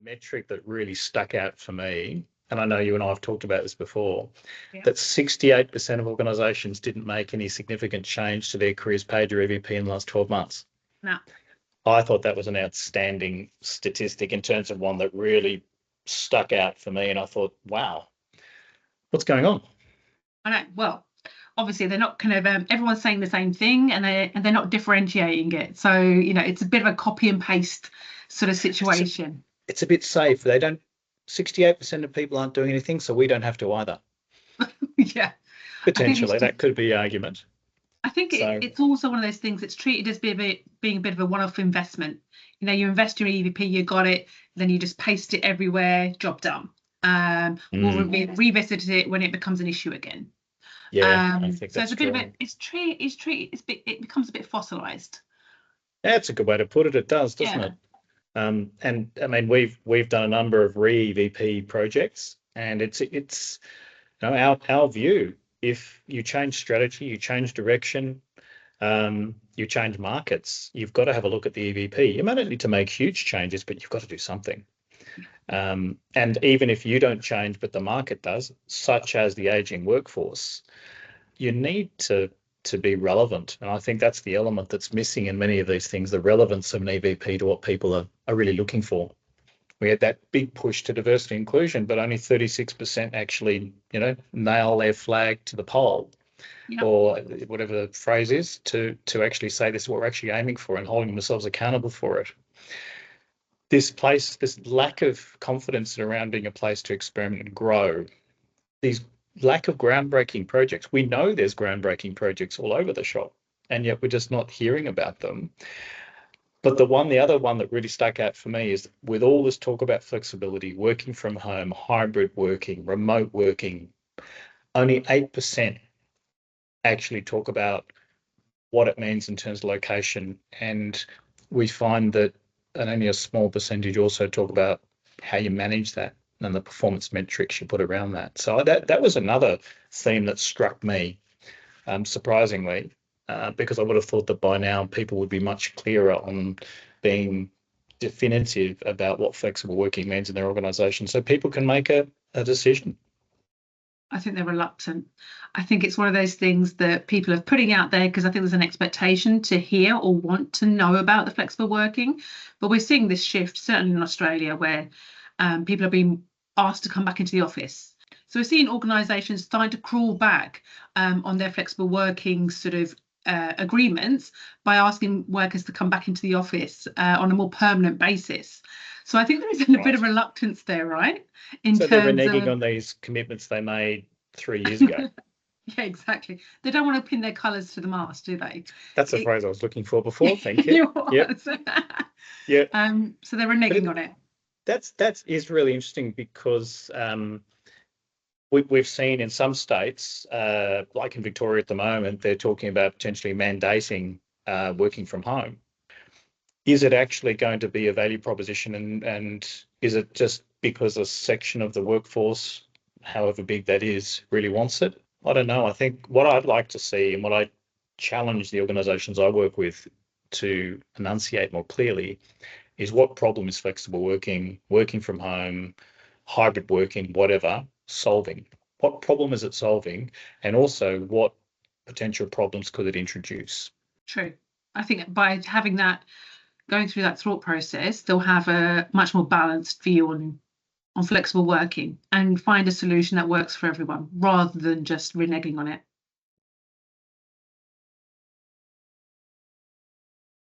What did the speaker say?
metric that really stuck out for me, and I know you and I have talked about this before, Yeah. that 68% of organisations didn't make any significant change to their careers page or EVP in the last 12 months. No. I thought that was an outstanding statistic in terms of one that really stuck out for me. And I thought, wow, what's going on? I know. Well, obviously they're not kind of everyone's saying the same thing, and they're not differentiating it. So it's a bit of a copy and paste sort of situation. It's a bit safe. 68% of people aren't doing anything, so we don't have to either. Yeah. Potentially, that could be the argument. I think it's also one of those things that's treated as being a bit of a one-off investment. You invest your EVP, you got it, then you just paste it everywhere, job done. We'll revisit it when it becomes an issue again. Yeah, I think so that's it's a bit true. of it becomes a bit fossilized. That's a good way to put it. It does, doesn't it? And I mean, we've done a number of re-EVP projects, and it's our view. If you change strategy, you change direction, you change markets, you've got to have a look at the EVP. You might not need to make huge changes, but you've got to do something. And even if you don't change, but the market does, such as the aging workforce, you need to be relevant. And I think that's the element that's missing in many of these things, the relevance of an EVP to what people are really looking for. We had that big push to diversity inclusion, but only 36% actually, nail their flag to the pole, or whatever the phrase is, to actually say this is what we're actually aiming for and holding themselves accountable for it. This lack of confidence around being a place to experiment and grow, these lack of groundbreaking projects. We know there's groundbreaking projects all over the shop, and yet we're just not hearing about them. But the other one that really stuck out for me is, with all this talk about flexibility, working from home, hybrid working, remote working, only 8% actually talk about what it means in terms of location. And we find that only a small percentage also talk about how you manage that and the performance metrics you put around that. So that was another theme that struck me, surprisingly. Because I would have thought that by now people would be much clearer on being definitive about what flexible working means in their organisation, so people can make a decision. I think they're reluctant. I think it's one of those things that people are putting out there because I think there's an expectation to hear or want to know about the flexible working. But we're seeing this shift, certainly in Australia, where people are being asked to come back into the office. So we're seeing organisations starting to crawl back on their flexible working sort of agreements by asking workers to come back into the office on a more permanent basis. So I think there is a bit of reluctance there, right? So they're reneging on these commitments they made 3 years ago. Yeah, exactly. They don't want to pin their colours to the mast, do they? That's the phrase I was looking for before. Thank you. Yep. Yeah. So they're reneging on it. That is really interesting because we've seen in some states, like in Victoria at the moment, they're talking about potentially mandating working from home. Is it actually going to be a value proposition, and is it just because a section of the workforce, however big that is, really wants it? I don't know. I think what I'd like to see, and what I challenge the organisations I work with to enunciate more clearly, is what problem is flexible working, working from home, hybrid working, whatever, solving? What problem is it solving? And also, what potential problems could it introduce? True. I think by having that, going through that thought process, they'll have a much more balanced view on flexible working and find a solution that works for everyone rather than just reneging on it.